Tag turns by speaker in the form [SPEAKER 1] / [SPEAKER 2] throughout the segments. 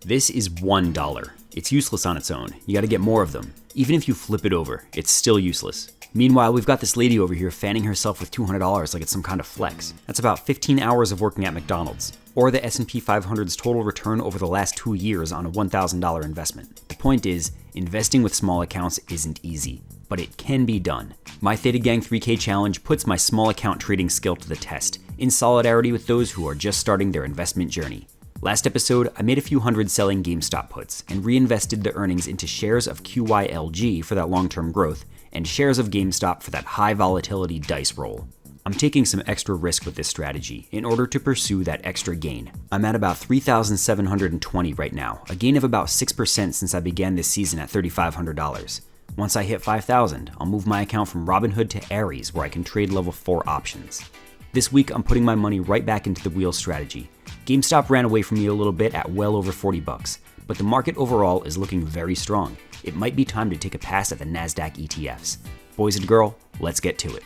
[SPEAKER 1] This is $1. It's useless on its own. You gotta get more of them. Even if you flip it over, it's still useless. Meanwhile, we've got this lady over here fanning herself with $200 like it's some kind of flex. That's about 15 hours of working at McDonald's, or the S&P 500's total return over the last 2 years on a $1,000 investment. The point is, investing with small accounts isn't easy, but it can be done. My Theta Gang 3K challenge puts my small account trading skill to the test, in solidarity with those who are just starting their investment journey. Last episode, I made a few hundred selling GameStop puts and reinvested the earnings into shares of QYLG for that long-term growth and shares of GameStop for that high volatility dice roll. I'm taking some extra risk with this strategy in order to pursue that extra gain. I'm at about 3,720 right now, a gain of about 6% since I began this season at $3,500. Once I hit 5,000, I'll move my account from Robinhood to Aries where I can trade level 4 options. This week, I'm putting my money right back into the wheel strategy. GameStop ran away from me a little bit at well over $40, but the market overall is looking very strong. It might be time to take a pass at the NASDAQ ETFs. Boys and girl, let's get to it.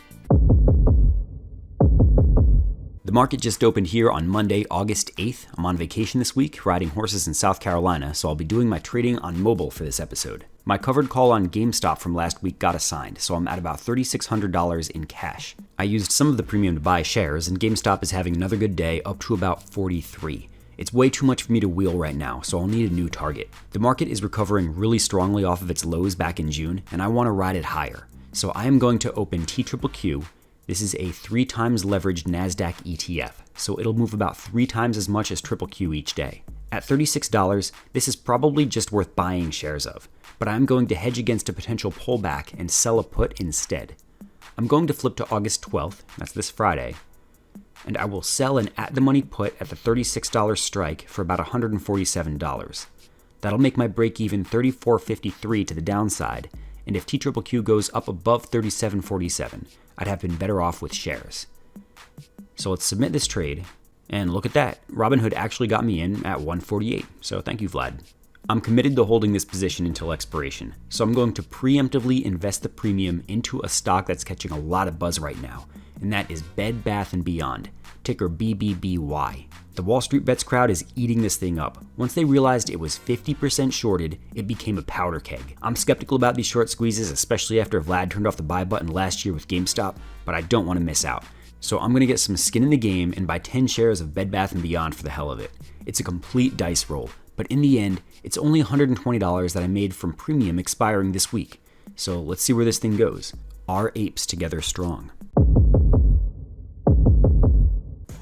[SPEAKER 1] The market just opened here on Monday, August 8th. I'm on vacation this week, riding horses in South Carolina, so I'll be doing my trading on mobile for this episode. My covered call on GameStop from last week got assigned, so I'm at about $3,600 in cash. I used some of the premium to buy shares, and GameStop is having another good day, up to about 43. It's way too much for me to wheel right now, so I'll need a new target. The market is recovering really strongly off of its lows back in June, and I want to ride it higher. So I am going to open TQQQ. This is a 3 times leveraged NASDAQ ETF, so it'll move about 3 times as much as QQQ each day. At $36, this is probably just worth buying shares of, but I'm going to hedge against a potential pullback and sell a put instead. I'm going to flip to August 12th, that's this Friday, and I will sell an at-the-money put at the $36 strike for about $147. That'll make my break-even $34.53 to the downside, and if TQQQ goes up above $37.47, I'd have been better off with shares. So let's submit this trade, and look at that, Robinhood actually got me in at $148, so thank you, Vlad. I'm committed to holding this position until expiration, so I'm going to preemptively invest the premium into a stock that's catching a lot of buzz right now, and that is Bed Bath & Beyond, ticker BBBY. The Wall Street Bets crowd is eating this thing up. Once they realized it was 50% shorted, it became a powder keg. I'm skeptical about these short squeezes, especially after Vlad turned off the buy button last year with GameStop, but I don't want to miss out. So I'm going to get some skin in the game and buy 10 shares of Bed Bath & Beyond for the hell of it. It's a complete dice roll, but in the end, it's only $120 that I made from premium expiring this week. So let's see where this thing goes. Are apes together strong?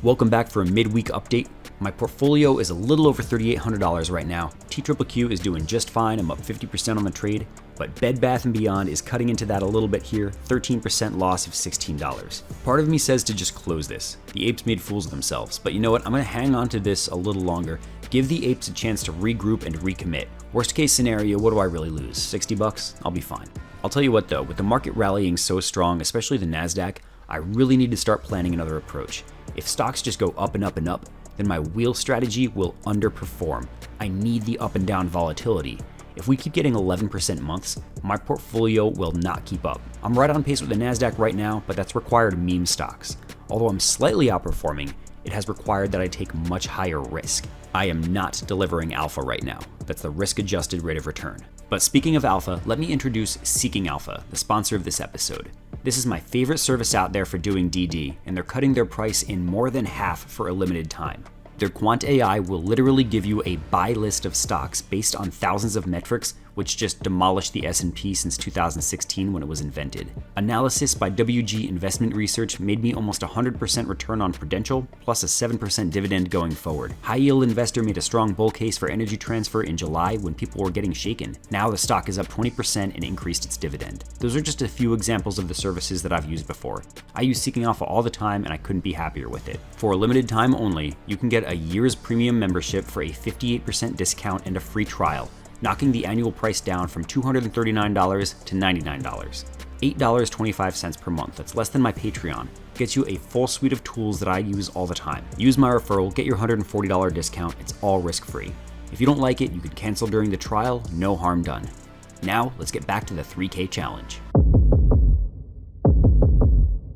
[SPEAKER 1] Welcome back for a midweek update. My portfolio is a little over $3,800 right now. TQQQ is doing just fine. I'm up 50% on the trade, but Bed Bath & Beyond is cutting into that a little bit here, 13% loss of $16. Part of me says to just close this. The apes made fools of themselves, but you know what? I'm gonna hang on to this a little longer, give the apes a chance to regroup and recommit. Worst case scenario, what do I really lose? $60? I'll be fine. I'll tell you what though, with the market rallying so strong, especially the NASDAQ, I really need to start planning another approach. If stocks just go up and up and up, then my wheel strategy will underperform. I need the up and down volatility. If we keep getting 11% months, my portfolio will not keep up. I'm right on pace with the NASDAQ right now, but that's required meme stocks. Although I'm slightly outperforming, it has required that I take much higher risk. I am not delivering alpha right now. That's the risk-adjusted rate of return. But speaking of alpha, let me introduce Seeking Alpha, the sponsor of this episode. This is my favorite service out there for doing DD, and they're cutting their price in more than half for a limited time. Their Quant AI will literally give you a buy list of stocks based on thousands of metrics, which just demolished the S&P since 2016 when it was invented. Analysis by WG Investment Research made me almost 100% return on Prudential, plus a 7% dividend going forward. High Yield Investor made a strong bull case for Energy Transfer in July when people were getting shaken. Now the stock is up 20% and increased its dividend. Those are just a few examples of the services that I've used before. I use Seeking Alpha all the time and I couldn't be happier with it. For a limited time only, you can get a year's premium membership for a 58% discount and a free trial, knocking the annual price down from $239 to $99. $8.25 per month, that's less than my Patreon, gets you a full suite of tools that I use all the time. Use my referral, get your $140 discount, it's all risk-free. If you don't like it, you can cancel during the trial, no harm done. Now, let's get back to the 3K challenge.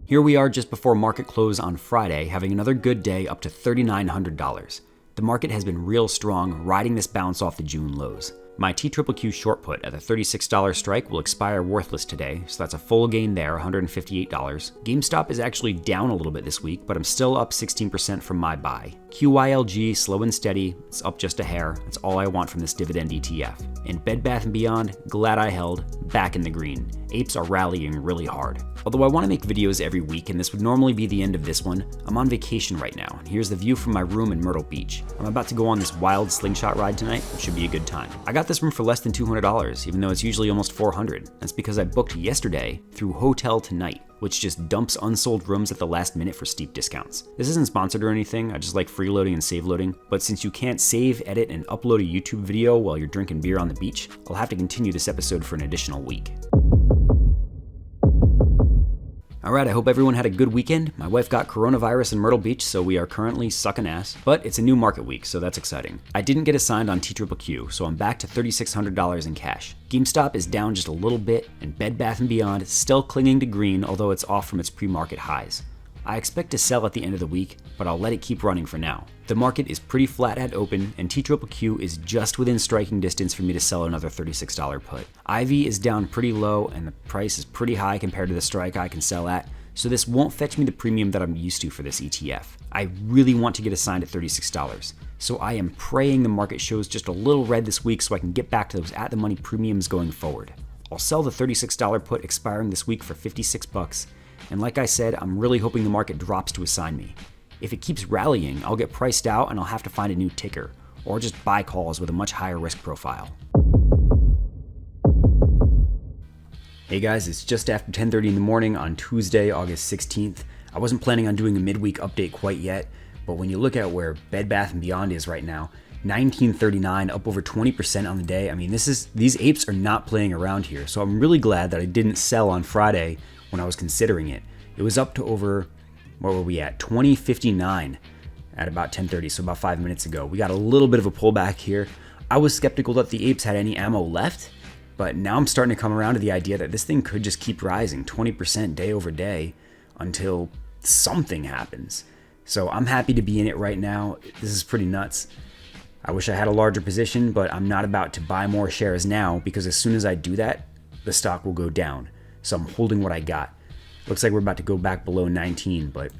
[SPEAKER 1] Here we are just before market close on Friday, having another good day up to $3,900. The market has been real strong, riding this bounce off the June lows. My TQQQ short put at the $36 strike will expire worthless today, so that's a full gain there, $158. GameStop is actually down a little bit this week, but I'm still up 16% from my buy. QYLG, slow and steady, it's up just a hair. That's all I want from this dividend ETF. And Bed Bath & Beyond, glad I held, back in the green. Apes are rallying really hard. Although I want to make videos every week, and this would normally be the end of this one, I'm on vacation right now, and here's the view from my room in Myrtle Beach. I'm about to go on this wild slingshot ride tonight, which should be a good time. I got this room for less than $200, even though it's usually almost $400. That's because I booked yesterday through Hotel Tonight, which just dumps unsold rooms at the last minute for steep discounts. This isn't sponsored or anything, I just like freeloading and save loading, but since you can't save, edit, and upload a YouTube video while you're drinking beer on the beach, I'll have to continue this episode for an additional week. Alright, I hope everyone had a good weekend. My wife got coronavirus in Myrtle Beach, so we are currently sucking ass. But it's a new market week, so that's exciting. I didn't get assigned on TQQQ, so I'm back to $3,600 in cash. GameStop is down just a little bit, and Bed Bath & Beyond is still clinging to green, although it's off from its pre-market highs. I expect to sell at the end of the week, but I'll let it keep running for now. The market is pretty flat at open, and TQQQ is just within striking distance for me to sell another $36 put. IV is down pretty low, and the price is pretty high compared to the strike I can sell at, so this won't fetch me the premium that I'm used to for this ETF. I really want to get assigned at $36, so I am praying the market shows just a little red this week so I can get back to those at-the-money premiums going forward. I'll sell the $36 put expiring this week for $56, and like I said, I'm really hoping the market drops to assign me. If it keeps rallying, I'll get priced out and I'll have to find a new ticker, or just buy calls with a much higher risk profile. Hey guys, it's just after 10:30 in the morning on Tuesday, August 16th. I wasn't planning on doing a midweek update quite yet, but when you look at where Bed Bath & Beyond is right now, 1939, up over 20% on the day. I mean, these apes are not playing around here, so I'm really glad that I didn't sell on Friday when I was considering it. It was up to over, where were we at? 2059 at about 10:30, so about 5 minutes ago. We got a little bit of a pullback here. I was skeptical that the apes had any ammo left, but now I'm starting to come around to the idea that this thing could just keep rising 20% day over day until something happens. So I'm happy to be in it right now. This is pretty nuts. I wish I had a larger position, but I'm not about to buy more shares now because as soon as I do that, the stock will go down. So I'm holding what I got. Looks like we're about to go back below 19, but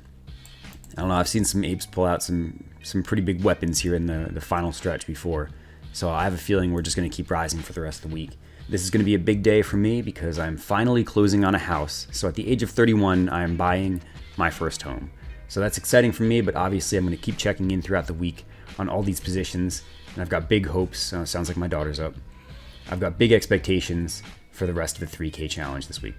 [SPEAKER 1] I don't know. I've seen some apes pull out some pretty big weapons here in the final stretch before. So I have a feeling we're just going to keep rising for the rest of the week. This is going to be a big day for me because I'm finally closing on a house. So at the age of 31, I'm buying my first home. So that's exciting for me, but obviously I'm going to keep checking in throughout the week on all these positions. And I've got big hopes. Sounds like my daughter's up. I've got big expectations for the rest of the 3K challenge this week.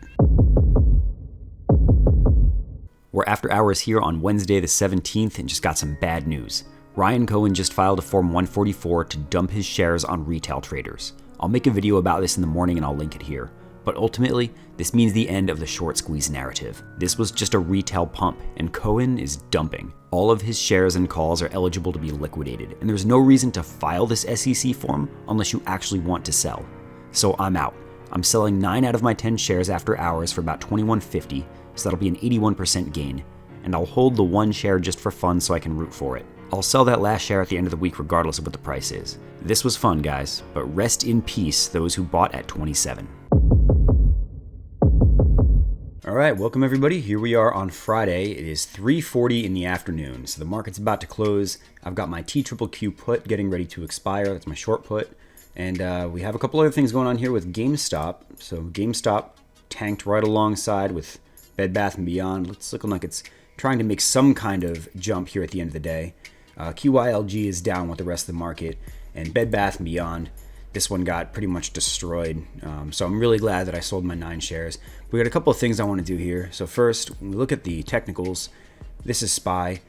[SPEAKER 1] We're after hours here on Wednesday the 17th and just got some bad news. Ryan Cohen just filed a Form 144 to dump his shares on retail traders. I'll make a video about this in the morning and I'll link it here. But ultimately, this means the end of the short squeeze narrative. This was just a retail pump, and Cohen is dumping. All of his shares and calls are eligible to be liquidated, and there's no reason to file this SEC form unless you actually want to sell. So I'm out. I'm selling 9 out of my 10 shares after hours for about $21.50, so that'll be an 81% gain, and I'll hold the one share just for fun so I can root for it. I'll sell that last share at the end of the week regardless of what the price is. This was fun, guys, but rest in peace those who bought at 27. All right, welcome everybody. Here we are on Friday. It is 3:40 in the afternoon, so the market's about to close. I've got my TQQQ put getting ready to expire. That's my short put. And we have a couple other things going on here with GameStop. So GameStop tanked right alongside with Bed Bath & Beyond. It's looking like it's trying to make some kind of jump here at the end of the day. QYLG is down with the rest of the market. And Bed Bath & Beyond, this one got pretty much destroyed. So I'm really glad that I sold my 9 shares. We got a couple of things I want to do here. So first, when we look at the technicals, this is SPY.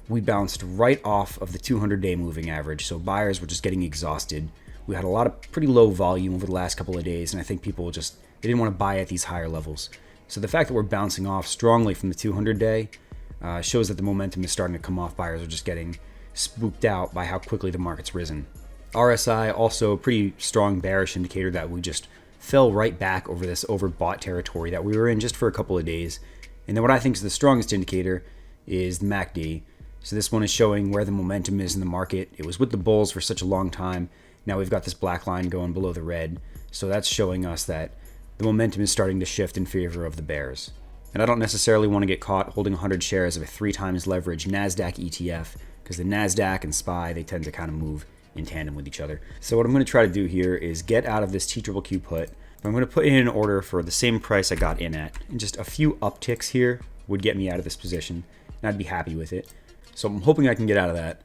[SPEAKER 1] We bounced right off of the 200-day moving average. So buyers were just getting exhausted. We had a lot of pretty low volume over the last couple of days, and I think people they didn't want to buy at these higher levels. So the fact that we're bouncing off strongly from the 200-day shows that the momentum is starting to come off. Buyers are just getting spooked out by how quickly the market's risen. RSI, also a pretty strong bearish indicator that we just fell right back over this overbought territory that we were in just for a couple of days. And then what I think is the strongest indicator is the MACD. So this one is showing where the momentum is in the market. It was with the bulls for such a long time. Now we've got this black line going below the red. So that's showing us that the momentum is starting to shift in favor of the bears. And I don't necessarily want to get caught holding 100 shares of a 3 times leverage NASDAQ ETF, because the NASDAQ and SPY, they tend to kind of move in tandem with each other. So what I'm going to try to do here is get out of this TQQQ put. I'm going to put in an order for the same price I got in at. And just a few upticks here would get me out of this position, and I'd be happy with it. So I'm hoping I can get out of that.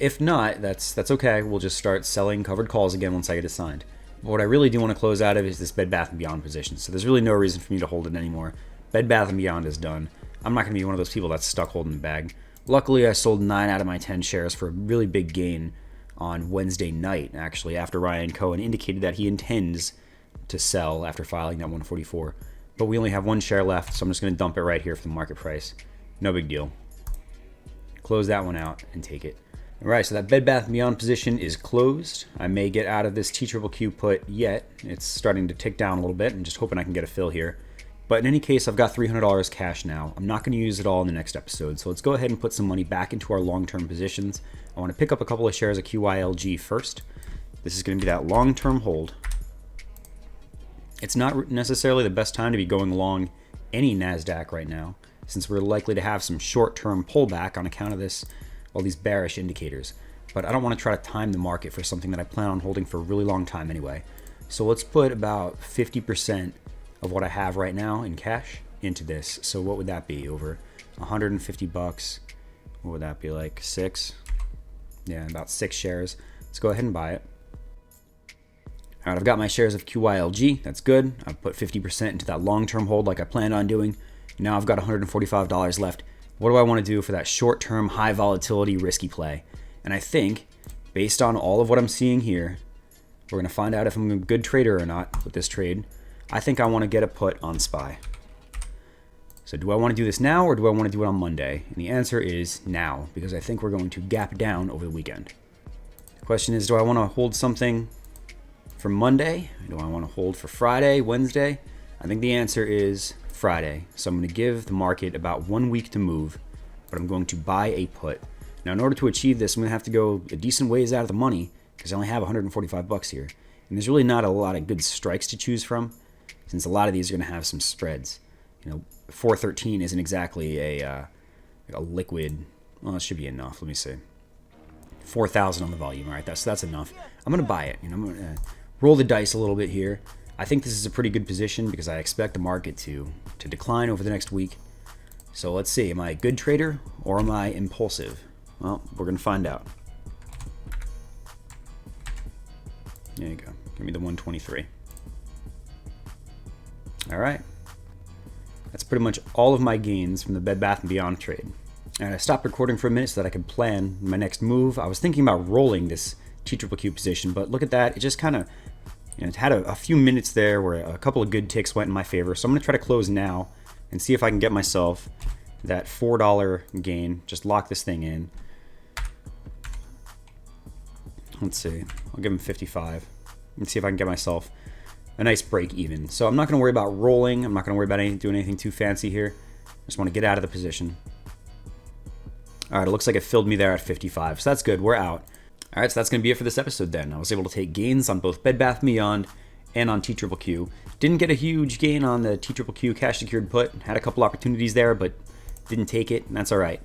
[SPEAKER 1] If not, that's okay. We'll just start selling covered calls again once I get it signed. But what I really do want to close out of is this Bed Bath & Beyond position. So there's really no reason for me to hold it anymore. Bed Bath & Beyond is done. I'm not going to be one of those people that's stuck holding the bag. Luckily, I sold 9 out of my 10 shares for a really big gain on Wednesday night, actually, after Ryan Cohen indicated that he intends to sell after filing that 144. But we only have 1 share left, so I'm just going to dump it right here for the market price. No big deal. Close that one out and take it. All right, so that Bed Bath & Beyond position is closed. I may get out of this TQQQ put yet. It's starting to tick down a little bit. I'm just hoping I can get a fill here. But in any case, I've got $300 cash now. I'm not going to use it all in the next episode, so let's go ahead and put some money back into our long-term positions. I want to pick up a couple of shares of QYLG first. This is going to be that long-term hold. It's not necessarily the best time to be going long any NASDAQ right now, since we're likely to have some short-term pullback on account of all these bearish indicators. But I don't want to try to time the market for something that I plan on holding for a really long time anyway. So let's put about 50% of what I have right now in cash into this. So what would that be? Over 150 bucks. What would that be, like 6? Yeah, about 6 shares. Let's go ahead and buy it. All right, I've got my shares of QYLG. That's good. I've put 50% into that long-term hold like I planned on doing. Now I've got $145 left. What do I want to do for that short-term, high volatility, risky play? And I think, based on all of what I'm seeing here, we're going to find out if I'm a good trader or not with this trade. I think I want to get a put on SPY. So do I want to do this now, or do I want to do it on Monday? And the answer is now, because I think we're going to gap down over the weekend. The question is, do I want to hold something for Monday? Do I want to hold for Friday, Wednesday? I think the answer is Friday. So I'm going to give the market about 1 week to move, but I'm going to buy a put. Now, in order to achieve this, I'm going to have to go a decent ways out of the money, because I only have 145 bucks here. And there's really not a lot of good strikes to choose from, since a lot of these are going to have some spreads. 413 isn't exactly a liquid. Well, it should be enough. Let me see. 4,000 on the volume. All right, that's enough. I'm going to buy it. I'm going to roll the dice a little bit here. I think this is a pretty good position because I expect the market to decline over the next week. So let's see. Am I a good trader or am I impulsive? Well, we're going to find out. There you go. Give me the 123. All right. That's pretty much all of my gains from the Bed Bath & Beyond trade. And I stopped recording for a minute so that I could plan my next move. I was thinking about rolling this TQQQ position, but look at that. It just kind of, it had a few minutes there where a couple of good ticks went in my favor. So I'm going to try to close now and see if I can get myself that $4 gain. Just lock this thing in. Let's see. I'll give him 55 and see if I can get myself a nice break even. So I'm not going to worry about rolling. I'm not going to worry about doing anything too fancy here. I just want to get out of the position. All right, it looks like it filled me there at 55, so that's good. We're out. All right, so that's going to be it for this episode then. I was able to take gains on both Bed Bath & Beyond and on TQQQ. Didn't get a huge gain on the TQQQ cash secured put. Had a couple opportunities there, but didn't take it, and that's all right.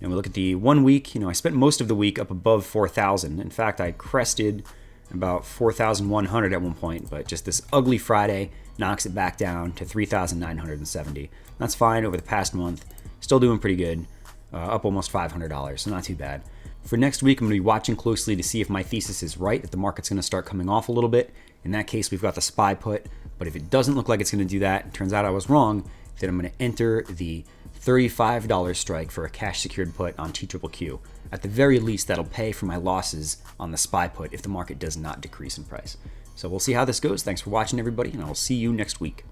[SPEAKER 1] And we look at the 1 week. I spent most of the week up above 4,000. In fact, I crested about 4,100 at one point, but just this ugly Friday knocks it back down to 3,970. That's fine over the past month. Still doing pretty good. Up almost $500, so not too bad. For next week, I'm going to be watching closely to see if my thesis is right, that the market's going to start coming off a little bit. In that case, we've got the SPY put, but if it doesn't look like it's going to do that, it turns out I was wrong, then I'm going to enter the $35 strike for a cash secured put on TQQQ. At the very least, that'll pay for my losses on the SPY put if the market does not decrease in price. So we'll see how this goes. Thanks for watching, everybody, and I will see you next week.